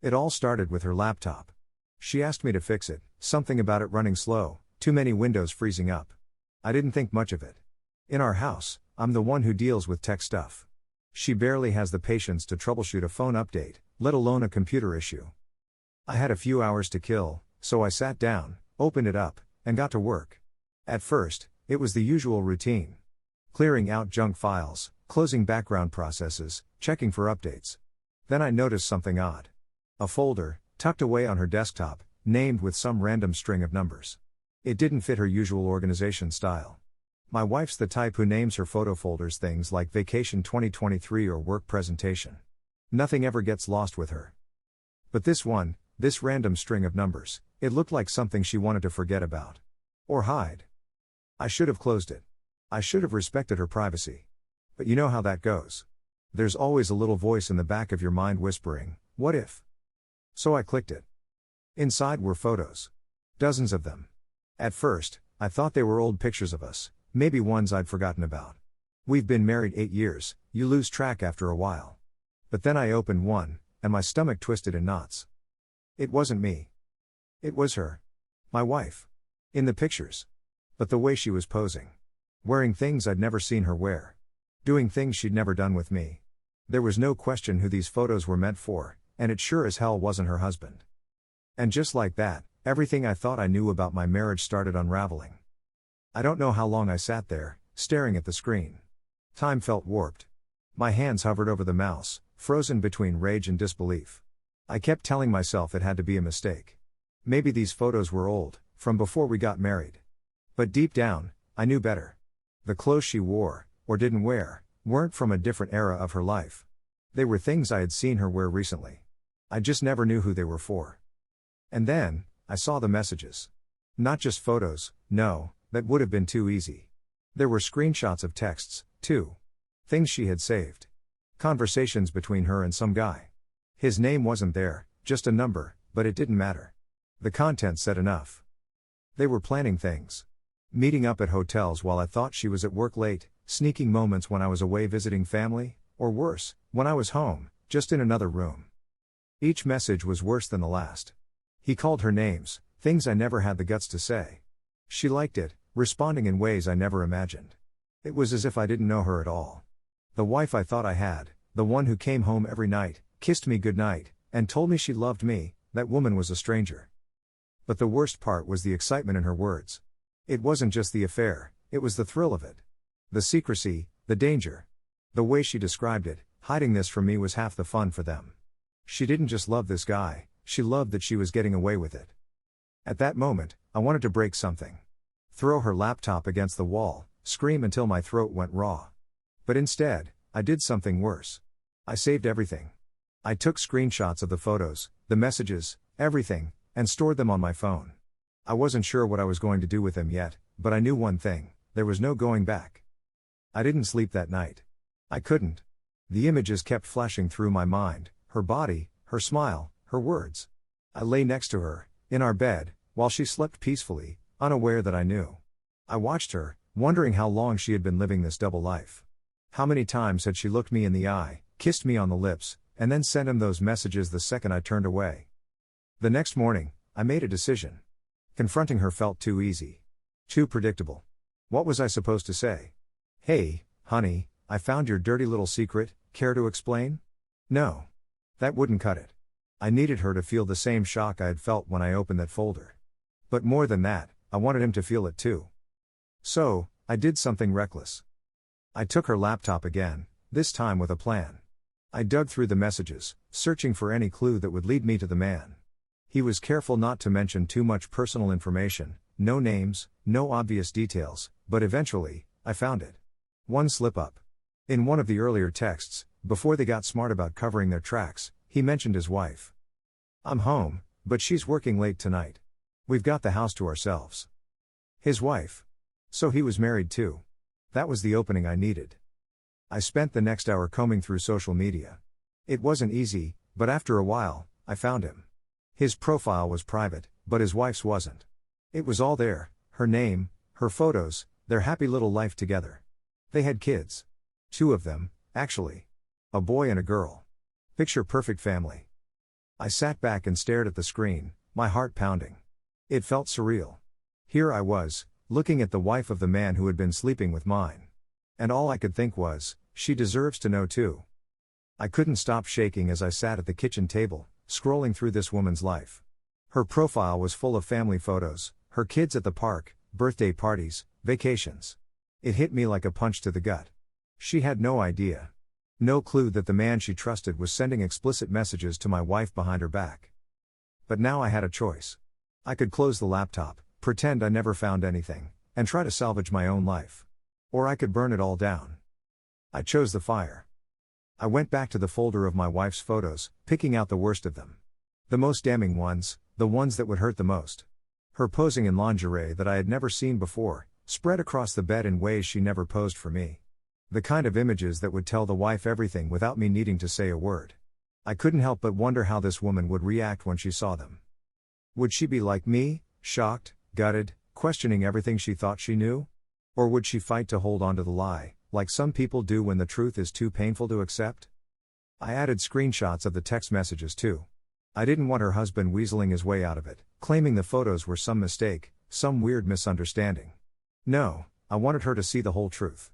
It all started with her laptop. She asked me to fix it, something about it running slow, too many windows freezing up. I didn't think much of it. In our house, I'm the one who deals with tech stuff. She barely has the patience to troubleshoot a phone update, let alone a computer issue. I had a few hours to kill, so I sat down, opened it up, and got to work. At first, it was the usual routine. Clearing out junk files, closing background processes, checking for updates. Then I noticed something odd. A folder, tucked away on her desktop, named with some random string of numbers. It didn't fit her usual organization style. My wife's the type who names her photo folders things like Vacation 2023 or Work Presentation. Nothing ever gets lost with her. But this one, this random string of numbers, it looked like something she wanted to forget about. Or hide. I should have closed it. I should have respected her privacy. But you know how that goes. There's always a little voice in the back of your mind whispering, what if? So I clicked it. Inside were photos. Dozens of them. At first, I thought they were old pictures of us, maybe ones I'd forgotten about. We've been married 8 years, you lose track after a while. But then I opened one, and my stomach twisted in knots. It wasn't me. It was her. My wife. In the pictures. But the way she was posing. Wearing things I'd never seen her wear. Doing things she'd never done with me. There was no question who these photos were meant for, and it sure as hell wasn't her husband. And just like that, everything I thought I knew about my marriage started unraveling. I don't know how long I sat there, staring at the screen. Time felt warped. My hands hovered over the mouse, frozen between rage and disbelief. I kept telling myself it had to be a mistake. Maybe these photos were old, from before we got married. But deep down, I knew better. The clothes she wore, or didn't wear, weren't from a different era of her life. They were things I had seen her wear recently. I just never knew who they were for. And then, I saw the messages. Not just photos, no, that would have been too easy. There were screenshots of texts, too. Things she had saved. Conversations between her and some guy. His name wasn't there, just a number, but it didn't matter. The content said enough. They were planning things. Meeting up at hotels while I thought she was at work late, sneaking moments when I was away visiting family, or worse, when I was home, just in another room. Each message was worse than the last. He called her names, things I never had the guts to say. She liked it, responding in ways I never imagined. It was as if I didn't know her at all. The wife I thought I had, the one who came home every night, kissed me goodnight, and told me she loved me, that woman was a stranger. But the worst part was the excitement in her words. It wasn't just the affair, it was the thrill of it. The secrecy, the danger. The way she described it, hiding this from me was half the fun for them. She didn't just love this guy, she loved that she was getting away with it. At that moment, I wanted to break something. Throw her laptop against the wall, scream until my throat went raw. But instead, I did something worse. I saved everything. I took screenshots of the photos, the messages, everything, and stored them on my phone. I wasn't sure what I was going to do with them yet, but I knew one thing, there was no going back. I didn't sleep that night. I couldn't. The images kept flashing through my mind, her body, her smile, her words. I lay next to her, in our bed, while she slept peacefully, unaware that I knew. I watched her, wondering how long she had been living this double life. How many times had she looked me in the eye, kissed me on the lips, and then sent him those messages the second I turned away. The next morning, I made a decision. Confronting her felt too easy. Too predictable. What was I supposed to say? Hey, honey, I found your dirty little secret, care to explain? No. That wouldn't cut it. I needed her to feel the same shock I had felt when I opened that folder. But more than that, I wanted him to feel it too. So, I did something reckless. I took her laptop again, this time with a plan. I dug through the messages, searching for any clue that would lead me to the man. He was careful not to mention too much personal information, no names, no obvious details, but eventually, I found it. One slip-up. In one of the earlier texts, before they got smart about covering their tracks, he mentioned his wife. I'm home, but she's working late tonight. We've got the house to ourselves. His wife. So he was married too. That was the opening I needed. I spent the next hour combing through social media. It wasn't easy, but after a while, I found him. His profile was private, but his wife's wasn't. It was all there, her name, her photos, their happy little life together. They had kids. 2 of them, actually. A boy and a girl. Picture perfect family. I sat back and stared at the screen, my heart pounding. It felt surreal. Here I was, looking at the wife of the man who had been sleeping with mine. And all I could think was, she deserves to know too. I couldn't stop shaking as I sat at the kitchen table, scrolling through this woman's life. Her profile was full of family photos, her kids at the park, birthday parties, vacations. It hit me like a punch to the gut. She had no idea. No clue that the man she trusted was sending explicit messages to my wife behind her back. But now I had a choice. I could close the laptop, pretend I never found anything, and try to salvage my own life. Or I could burn it all down. I chose the fire. I went back to the folder of my wife's photos, picking out the worst of them. The most damning ones, the ones that would hurt the most. Her posing in lingerie that I had never seen before, spread across the bed in ways she never posed for me. The kind of images that would tell the wife everything without me needing to say a word. I couldn't help but wonder how this woman would react when she saw them. Would she be like me, shocked, gutted, questioning everything she thought she knew? Or would she fight to hold on to the lie, like some people do when the truth is too painful to accept? I added screenshots of the text messages too. I didn't want her husband weaseling his way out of it, claiming the photos were some mistake, some weird misunderstanding. No, I wanted her to see the whole truth.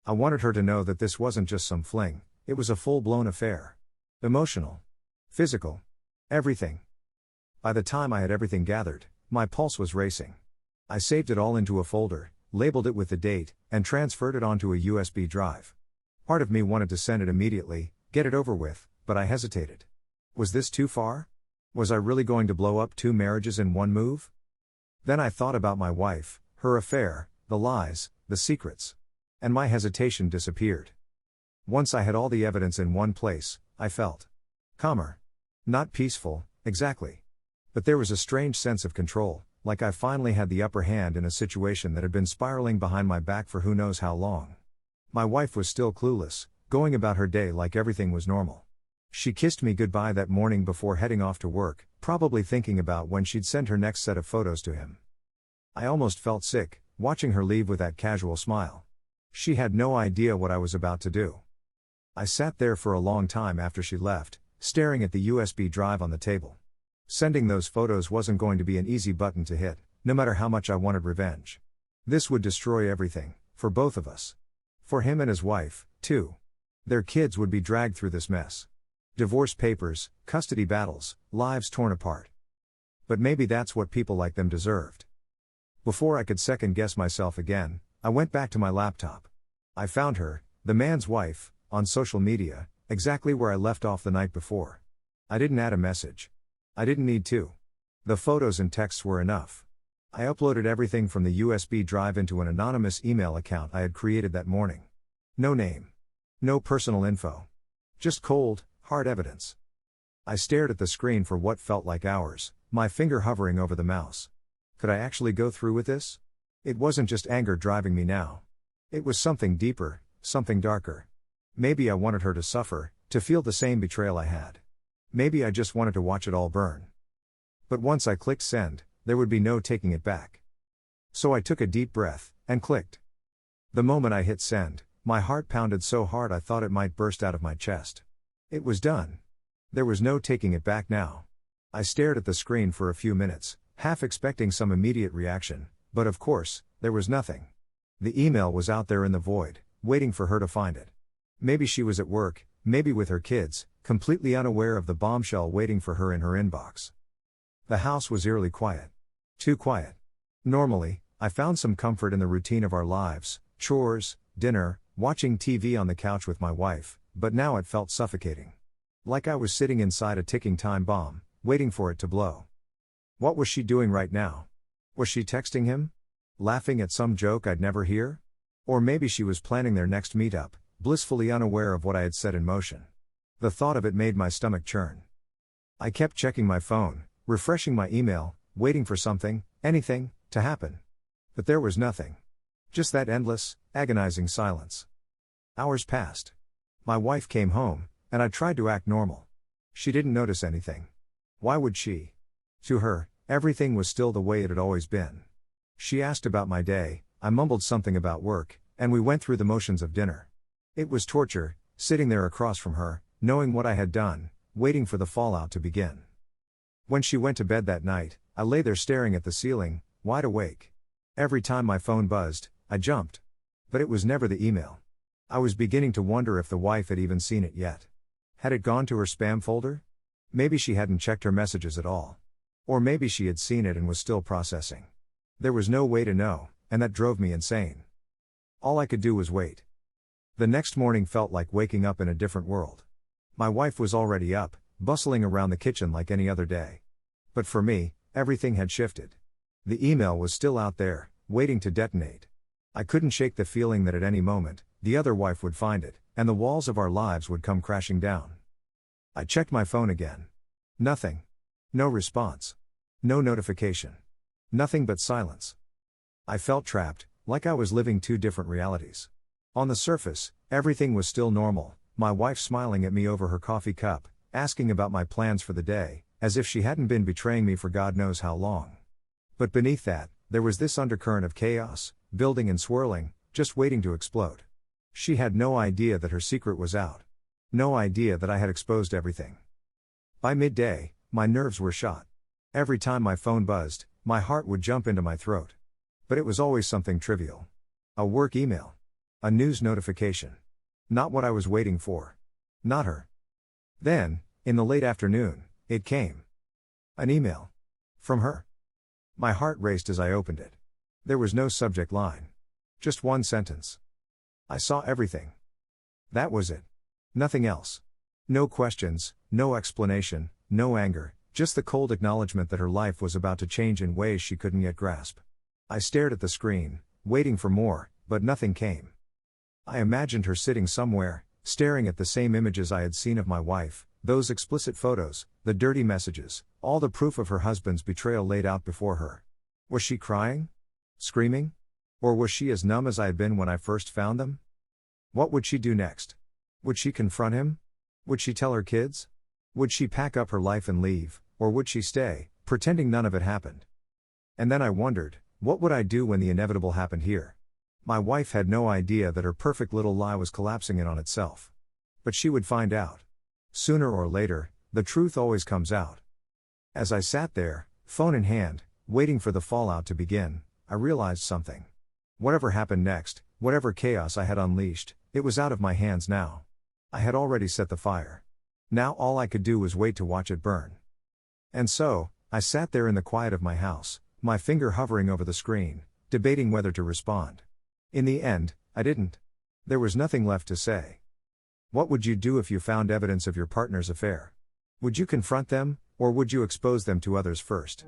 I wanted her to know that this wasn't just some fling, it was a full-blown affair. Emotional. Physical. Everything. By the time I had everything gathered, my pulse was racing. I saved it all into a folder, labeled it with the date, and transferred it onto a USB drive. Part of me wanted to send it immediately, get it over with, but I hesitated. Was this too far? Was I really going to blow up 2 marriages in one move? Then I thought about my wife, her affair, the lies, the secrets. And my hesitation disappeared. Once I had all the evidence in one place, I felt calmer. Not peaceful, exactly. But there was a strange sense of control, like I finally had the upper hand in a situation that had been spiraling behind my back for who knows how long. My wife was still clueless, going about her day like everything was normal. She kissed me goodbye that morning before heading off to work, probably thinking about when she'd send her next set of photos to him. I almost felt sick, watching her leave with that casual smile. She had no idea what I was about to do. I sat there for a long time after she left, staring at the USB drive on the table. Sending those photos wasn't going to be an easy button to hit, no matter how much I wanted revenge. This would destroy everything, for both of us. For him and his wife, too. Their kids would be dragged through this mess. Divorce papers, custody battles, lives torn apart. But maybe that's what people like them deserved. Before I could second-guess myself again, I went back to my laptop. I found her, the man's wife, on social media, exactly where I left off the night before. I didn't add a message. I didn't need to. The photos and texts were enough. I uploaded everything from the USB drive into an anonymous email account I had created that morning. No name. No personal info. Just cold, hard evidence. I stared at the screen for what felt like hours, my finger hovering over the mouse. Could I actually go through with this? It wasn't just anger driving me now. It was something deeper, something darker. Maybe I wanted her to suffer, to feel the same betrayal I had. Maybe I just wanted to watch it all burn. But once I clicked send, there would be no taking it back. So I took a deep breath, and clicked. The moment I hit send, my heart pounded so hard I thought it might burst out of my chest. It was done. There was no taking it back now. I stared at the screen for a few minutes, half expecting some immediate reaction, but of course, there was nothing. The email was out there in the void, waiting for her to find it. Maybe she was at work, maybe with her kids, completely unaware of the bombshell waiting for her in her inbox. The house was eerily quiet. Too quiet. Normally, I found some comfort in the routine of our lives, chores, dinner, watching TV on the couch with my wife, but now it felt suffocating. Like I was sitting inside a ticking time bomb, waiting for it to blow. What was she doing right now? Was she texting him? Laughing at some joke I'd never hear? Or maybe she was planning their next meetup, blissfully unaware of what I had set in motion. The thought of it made my stomach churn. I kept checking my phone, refreshing my email, waiting for something, anything, to happen. But there was nothing. Just that endless, agonizing silence. Hours passed. My wife came home, and I tried to act normal. She didn't notice anything. Why would she? To her, everything was still the way it had always been. She asked about my day, I mumbled something about work, and we went through the motions of dinner. It was torture, sitting there across from her, knowing what I had done, waiting for the fallout to begin. When she went to bed that night, I lay there staring at the ceiling, wide awake. Every time my phone buzzed, I jumped. But it was never the email. I was beginning to wonder if the wife had even seen it yet. Had it gone to her spam folder? Maybe she hadn't checked her messages at all. Or maybe she had seen it and was still processing. There was no way to know, and that drove me insane. All I could do was wait. The next morning felt like waking up in a different world. My wife was already up, bustling around the kitchen like any other day. But for me, everything had shifted. The email was still out there, waiting to detonate. I couldn't shake the feeling that at any moment, the other wife would find it, and the walls of our lives would come crashing down. I checked my phone again. Nothing. No response. No notification. Nothing but silence. I felt trapped, like I was living two different realities. On the surface, everything was still normal, my wife smiling at me over her coffee cup, asking about my plans for the day, as if she hadn't been betraying me for God knows how long. But beneath that, there was this undercurrent of chaos, building and swirling, just waiting to explode. She had no idea that her secret was out. No idea that I had exposed everything. By midday, my nerves were shot. Every time my phone buzzed, my heart would jump into my throat. But it was always something trivial. A work email. A news notification. Not what I was waiting for. Not her. Then, in the late afternoon, it came. An email. From her. My heart raced as I opened it. There was no subject line. Just one sentence. I saw everything. That was it. Nothing else. No questions, no explanation, no anger, just the cold acknowledgement that her life was about to change in ways she couldn't yet grasp. I stared at the screen, waiting for more, but nothing came. I imagined her sitting somewhere, staring at the same images I had seen of my wife, those explicit photos, the dirty messages, all the proof of her husband's betrayal laid out before her. Was she crying? Screaming? Or was she as numb as I had been when I first found them? What would she do next? Would she confront him? Would she tell her kids? Would she pack up her life and leave, or would she stay, pretending none of it happened? And then I wondered, what would I do when the inevitable happened here? My wife had no idea that her perfect little lie was collapsing in on itself. But she would find out. Sooner or later, the truth always comes out. As I sat there, phone in hand, waiting for the fallout to begin, I realized something. Whatever happened next, whatever chaos I had unleashed, it was out of my hands now. I had already set the fire. Now all I could do was wait to watch it burn. And so, I sat there in the quiet of my house, my finger hovering over the screen, debating whether to respond. In the end, I didn't. There was nothing left to say. What would you do if you found evidence of your partner's affair? Would you confront them, or would you expose them to others first?